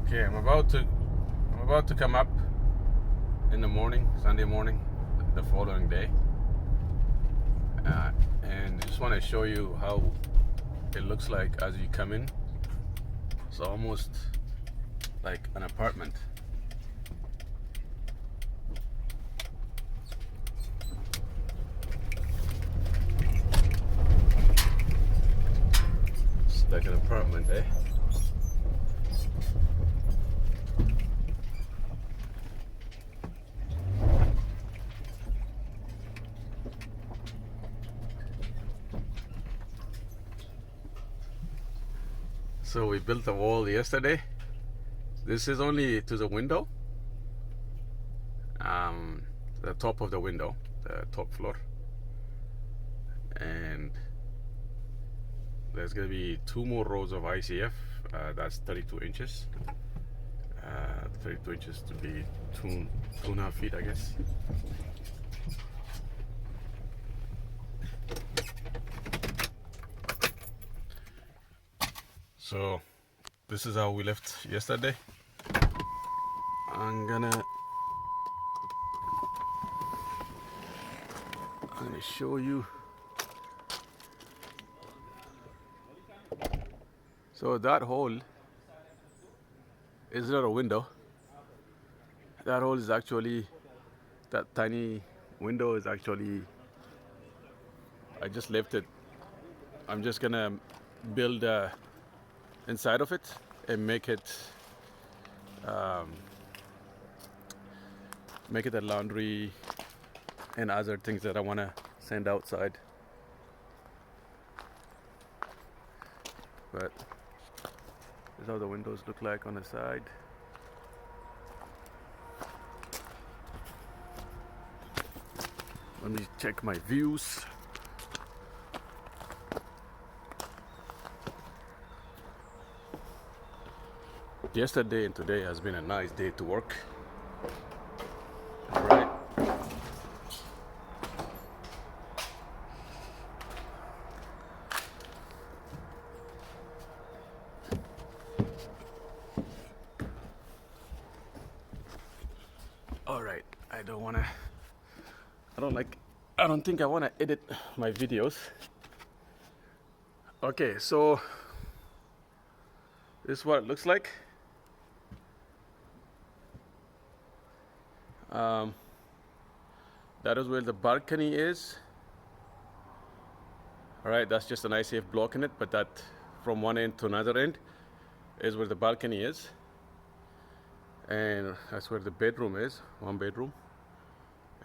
Okay, I'm about to come up in the morning, Sunday morning, the following day, and just want to show you how it looks like as you come in. It's almost like an apartment. It's like an apartment, eh? So we built a wall yesterday. This is only to the window, the top of the window, the top floor, and there's gonna be 2 more rows of ICF. That's 32 inches. 32 inches to be two and a half feet, I guess. So this is how we left yesterday. I'm gonna show you. So that hole is not a window. That hole is actually, that tiny window is actually, I just left it. I'm just gonna build inside of it and make it a laundry and other things that I want to send outside. But this is how the windows look like on the side. Let me check my views. Yesterday and today has been a nice day to work. Right. All right. I don't think I want to edit my videos. Okay, so this is what it looks like. That is where the balcony is. All right, that's just an ICF block in it, but that from one end to another end is where the balcony is. And that's where the bedroom is, 1 bedroom.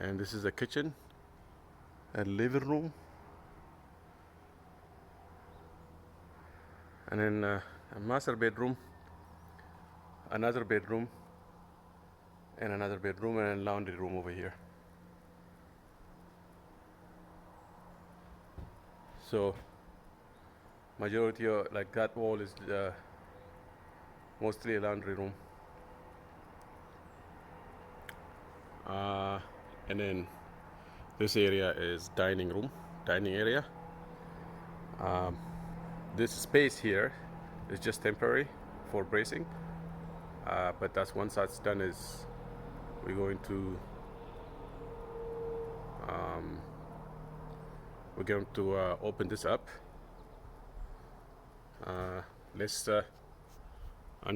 And this is the kitchen and living room. And then a master bedroom, another bedroom, and another bedroom, and laundry room over here. So majority of, like, that wall is mostly a laundry room. And then this area is dining area. This space here is just temporary for bracing, but that's once that's done is we're going to open this up. I'm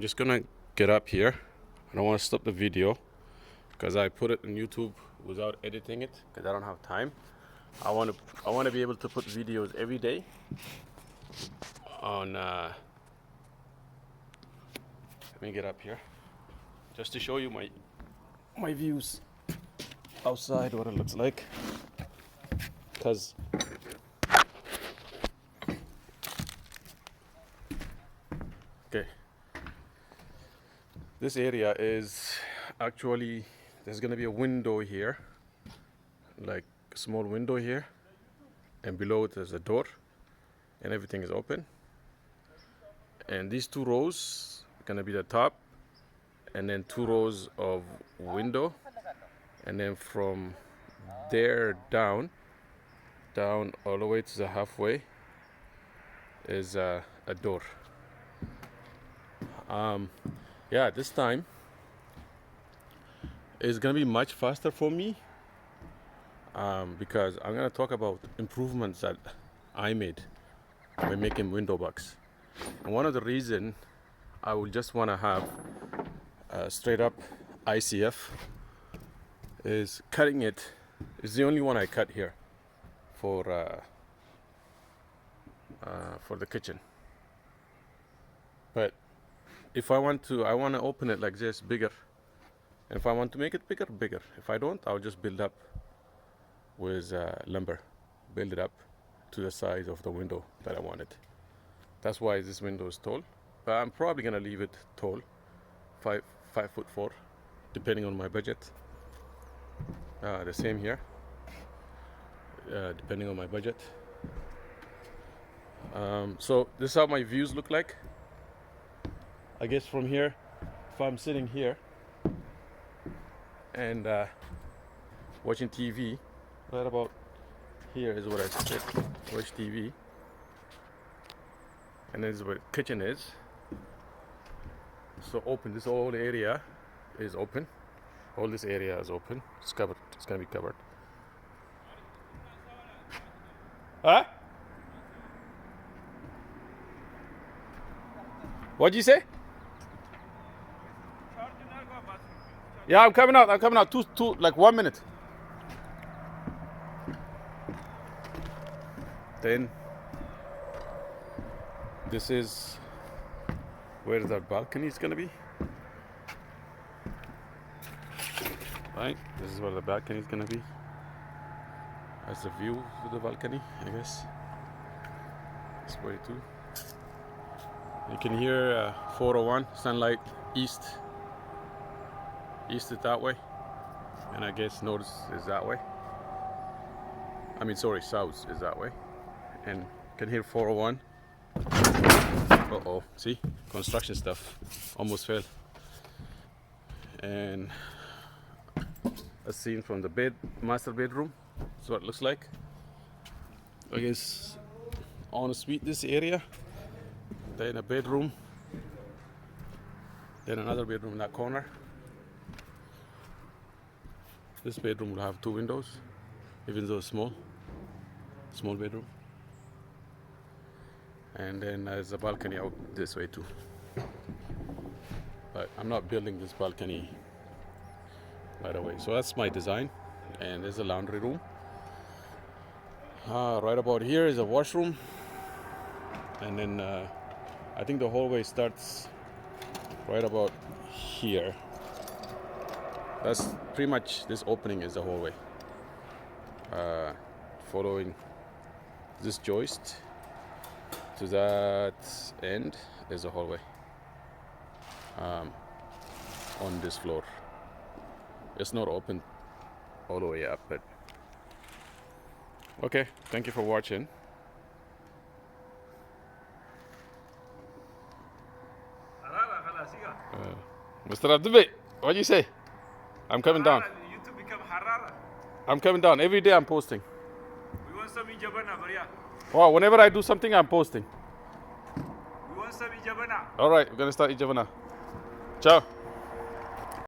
just gonna get up here. I don't want to stop the video because I put it on YouTube without editing it because I don't have time. I want to be able to put videos every day on let me get up here just to show you my views outside, what it looks like, because okay, this area is actually, there's gonna be a window here, like a small window here, and below it there's a door, and everything is open. And these 2 rows are gonna be the top, and then 2 rows of window, and then from there down all the way to the halfway is a door. yeah, this time is gonna be much faster for me, because I'm gonna talk about improvements that I made by making window box. And one of the reason I will just want to have straight up ICF is cutting it is the only one I cut here for the kitchen. But if I want to open it like this bigger. And if I want to make it bigger, bigger. If I don't, I'll just build up with lumber. Build it up to the size of the window that I wanted. That's why this window is tall. But I'm probably gonna leave it tall, 5'4", depending on my budget. The same here, depending on my budget. So this is how my views look like. I guess from here, if I'm sitting here and watching TV, right about here is where I sit, watch TV, and this is where the kitchen is. So open, this whole area is open. All this area is open. It's covered. It's gonna be covered. Huh? What'd you say? Yeah, I'm coming out. I'm coming out. Two, like 1 minute. Then this is where the balcony is gonna be. Right, this is where the balcony is gonna be. That's the view of the balcony, I guess. This way too. You can hear 401 sunlight east. East is that way, and I guess north is that way. I mean, sorry, south is that way, and you can hear 401. Uh-oh, see, construction stuff almost fell. And a scene from the master bedroom. That's what it looks like. I guess on a suite this area, then a bedroom, then another bedroom in that corner. This bedroom will have 2 windows, even though it's small bedroom. And then there's a balcony out this way too. But I'm not building this balcony right away. So that's my design. And there's a laundry room. Right about here is a washroom. And then I think the hallway starts right about here. That's pretty much, this opening is the hallway. Following this joist to that end is a hallway on this floor. It's not open all the way up, but okay, thank you for watching. Mr. Abdul, what do you say? I'm coming down. YouTube become Harara. I'm coming down. Every day I'm posting. We want some Ijabana, Maria. Wow, whenever I do something, I'm posting. We want some Ijabana. All right, we're going to start Ijavana. Ciao.